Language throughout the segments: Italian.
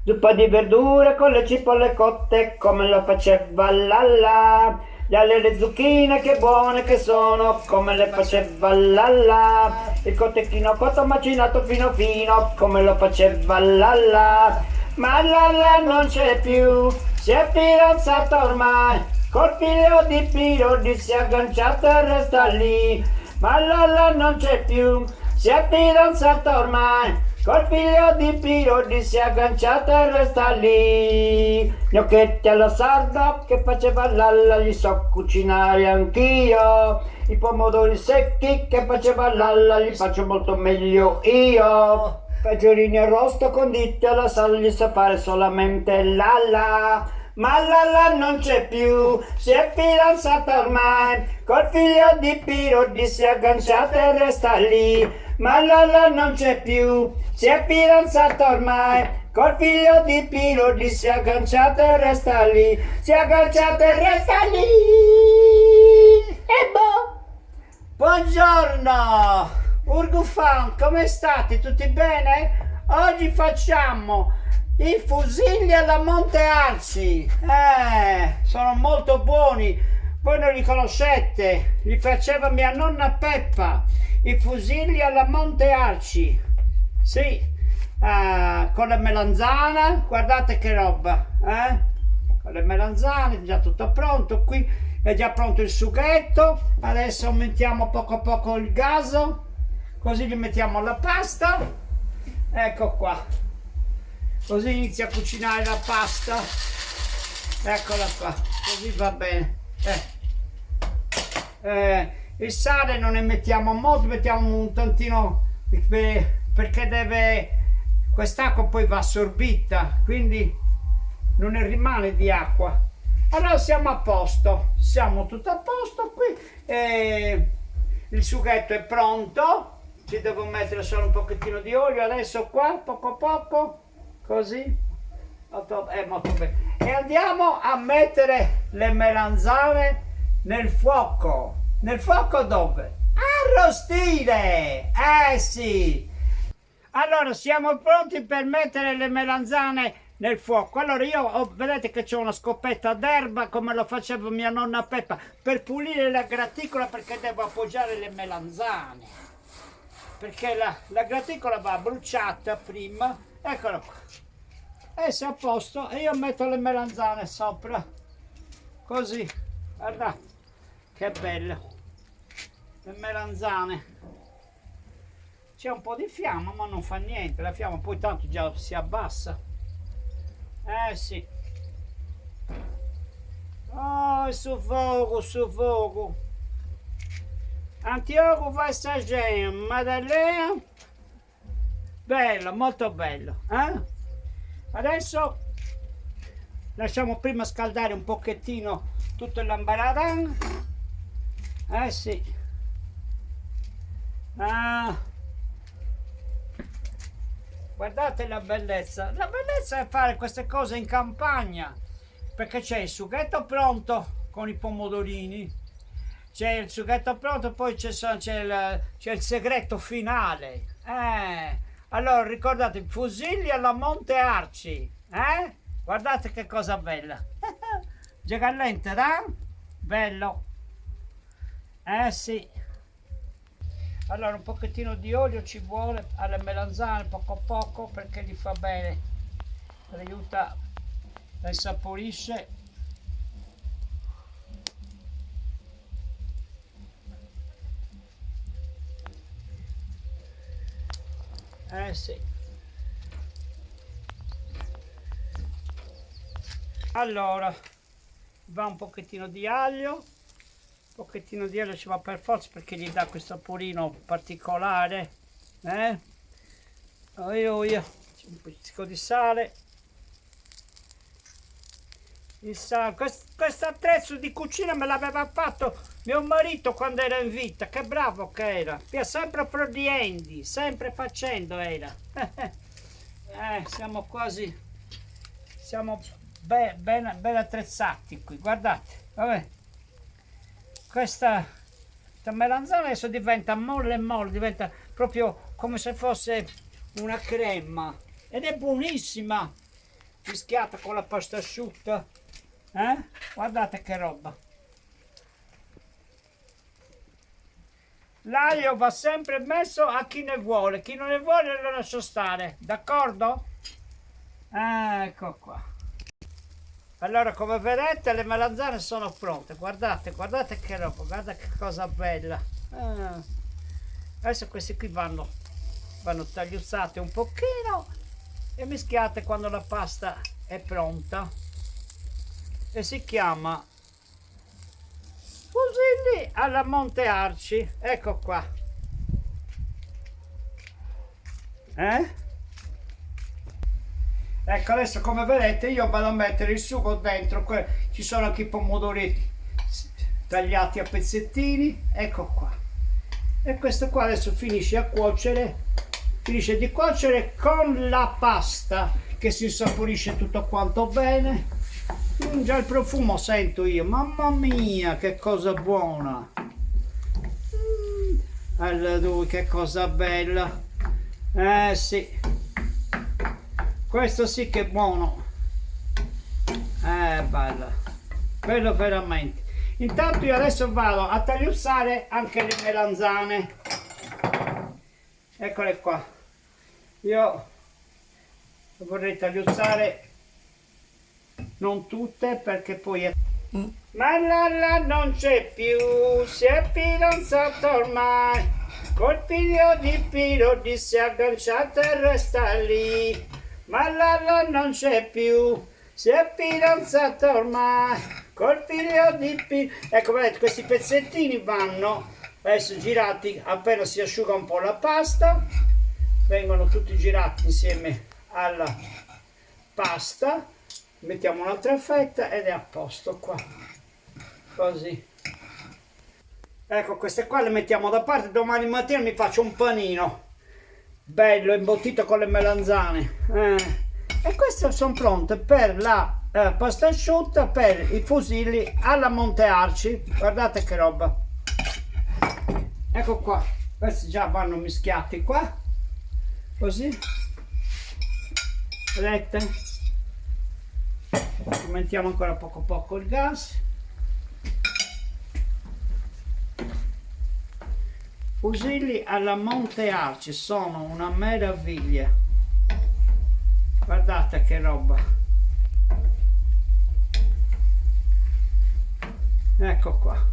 Zuppa di verdure con le cipolle cotte come lo faceva Lalla. E alle le zucchine che buone che sono come le faceva Lalla. Il cotechino cotto macinato fino fino come lo faceva Lalla. Ma Lalla non c'è più, si è fidanzata ormai. Col figlio di Pirodi si è agganciata e resta lì. Ma Lalla non c'è più, si è fidanzata ormai. Col figlio di Pirodi si è agganciata e resta lì. Gnocchetti alla sarda che faceva Lalla, li so cucinare anch'io. I pomodori secchi che faceva Lalla, li faccio molto meglio io. Fagiolini arrosto conditi alla sala, li sa fare solamente Lalla. Ma Lalla non c'è più, si è fidanzata ormai. Col figlio di Pirodi si è agganciata e resta lì. Ma Lalla non c'è più, si è fidanzata ormai. Col figlio di Pirodi si è agganciata e resta lì. Si è agganciata e resta lì. E boh. Buongiorno, Urgufan, come state? Tutti bene? Oggi facciamo i fusilli alla Monte Arci. Sono molto buoni. Voi non li conoscete, li faceva mia nonna Peppa. I fusilli alla Monte Arci. Sì, con la melanzana, guardate che roba, con le melanzane, è già tutto pronto. Qui è già pronto il sughetto. Adesso aumentiamo poco a poco il gas, così gli mettiamo la pasta. Ecco qua, così inizia a cucinare la pasta. Eccola qua, così va bene. Il sale non ne mettiamo molto, mettiamo un tantino perché quest'acqua poi va assorbita, quindi non ne rimane di acqua. Allora siamo a posto, siamo tutto a posto qui. Il sughetto è pronto, ci devo mettere solo un pochettino di olio adesso qua, poco a poco, così. Molto bene. E andiamo a mettere le melanzane nel fuoco. Nel fuoco dove? Arrostire! Sì! Allora siamo pronti per mettere le melanzane nel fuoco. Allora vedete che c'è una scoppetta d'erba come lo faceva mia nonna Peppa per pulire la graticola, perché devo appoggiare le melanzane. Perché la graticola va bruciata prima. Eccola qua. E se a posto, e io metto le melanzane sopra. Così. Guardate. Che bello. Le melanzane, c'è un po' di fiamma ma non fa niente, la fiamma poi tanto già si abbassa. Sì, oh, su fogo Antioco vai stagione Maddalena, bello, molto bello, adesso lasciamo prima scaldare un pochettino tutto l'ambaradan. Sì. Guardate la bellezza è fare queste cose in campagna, perché c'è il sughetto pronto con i pomodorini, c'è il sughetto pronto, poi c'è il segreto finale. Allora ricordate, fusilli alla Monte Arci, guardate che cosa bella. Gigallente, bello. Sì. Allora un pochettino di olio ci vuole alle melanzane, poco a poco, perché gli fa bene, le aiuta, le insaporisce. Sì. Allora va un pochettino di aglio. Un pochettino di olio ci va per forza, perché gli dà questo saporino particolare. Un pizzico di sale. Il sale. Questo attrezzo di cucina me l'aveva fatto mio marito quando era in vita. Che bravo che era. Sempre produendo, sempre facendo era. Siamo quasi. Siamo ben attrezzati qui. Guardate. Vabbè. Questa melanzana adesso diventa molle, diventa proprio come se fosse una crema, ed è buonissima. mischiata con la pasta asciutta, guardate che roba. L'aglio va sempre messo a chi ne vuole, chi non ne vuole lo lascio stare, d'accordo? Ecco qua. Allora, come vedete, le melanzane sono pronte. Guardate, guardate che roba, guarda che cosa bella. Adesso questi qui vanno tagliuzzate un pochino e mischiate quando la pasta è pronta. E si chiama fusilli alla Monte Arci. Ecco qua. Ecco, adesso come vedete io vado a mettere il sugo dentro, ci sono anche i pomodoretti tagliati a pezzettini, ecco qua. E questo qua adesso finisce di cuocere con la pasta che si insaporisce tutto quanto bene. Già il profumo sento io, mamma mia che cosa buona. Allora, che cosa bella. Sì. Questo sì che è buono. Bella. Bello veramente. Intanto io adesso vado a tagliuzzare anche le melanzane. Eccole qua. Io vorrei tagliuzzare non tutte perché poi è... Ma Lalla non c'è più, si è fidanzata ormai, col figlio di Pirodi si è agganciata e resta lì. Ma Lalla non c'è più, si è fidanzata ormai, col figlio di Pirodi. Ecco, vedete, questi pezzettini vanno adesso girati appena si asciuga un po' la pasta, vengono tutti girati insieme alla pasta. Mettiamo un'altra fetta ed è a posto qua, così. Ecco, queste qua le mettiamo da parte, domani mattina mi faccio un panino bello imbottito con le melanzane, e queste sono pronte per la pasta asciutta, per i fusilli alla Monte Arci. Guardate che roba, ecco qua, questi già vanno mischiati qua, così, vedete? Aumentiamo ancora poco il gas. Fusilli alla Monte Arci sono una meraviglia. Guardate che roba. Ecco qua.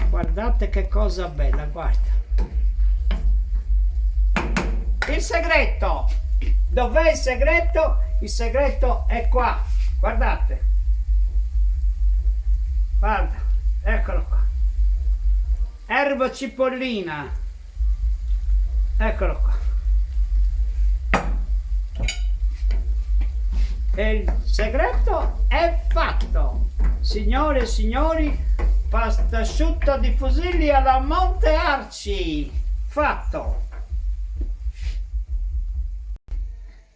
Guardate che cosa bella, guarda. Il segreto! Dov'è il segreto? Il segreto è qua, guardate, guarda, eccolo qua, erba cipollina, eccolo qua, e il segreto è fatto, signore e signori, pasta asciutta di fusilli alla Monte Arci, fatto.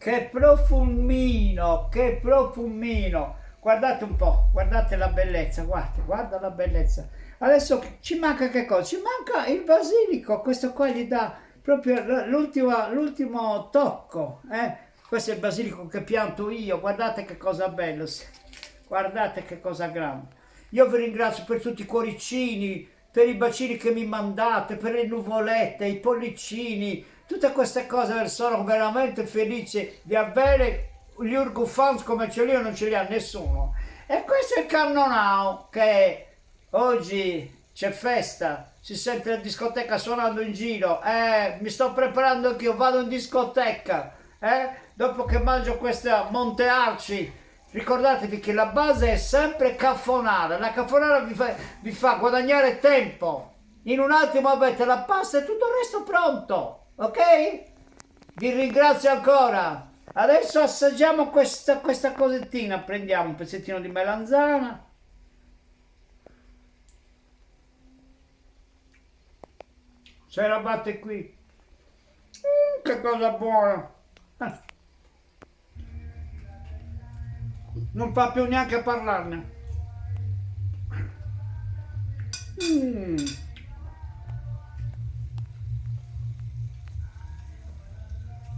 Che profumino, che profumino, guardate un po', guardate la bellezza, guarda la bellezza. Adesso ci manca che cosa? Ci manca il basilico, questo qua gli dà proprio l'ultimo tocco, Questo è il basilico che pianto io, guardate che cosa bello, guardate che cosa grande. Io vi ringrazio per tutti i cuoricini, per i bacini che mi mandate, per le nuvolette, i pollicini, tutte queste cose. Sono veramente felice di avere gli Urgu fans come ce li ho, non ce li ha nessuno. E questo è il Cannonau, che oggi c'è festa, si sente la discoteca suonando in giro, mi sto preparando anch'io, vado in discoteca, dopo che mangio questa Monte Arci. Ricordatevi che la base è sempre caffonara, la caffonara vi fa guadagnare tempo, in un attimo avete la pasta e tutto il resto pronto, ok? Vi ringrazio ancora, adesso assaggiamo questa cosettina, prendiamo un pezzettino di melanzana, se la batte qui, che cosa buona! Non fa più neanche a parlarne.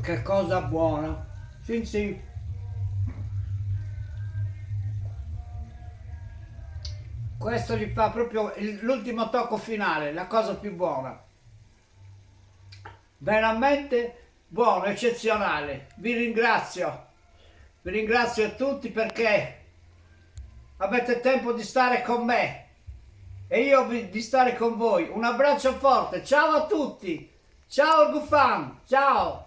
Che cosa buona. Sì, sì. Questo gli fa proprio l'ultimo tocco finale, la cosa più buona. Veramente buono, eccezionale. Vi ringrazio tutti perché avete tempo di stare con me e io di stare con voi. Un abbraccio forte, ciao a tutti, ciao Gufan, ciao.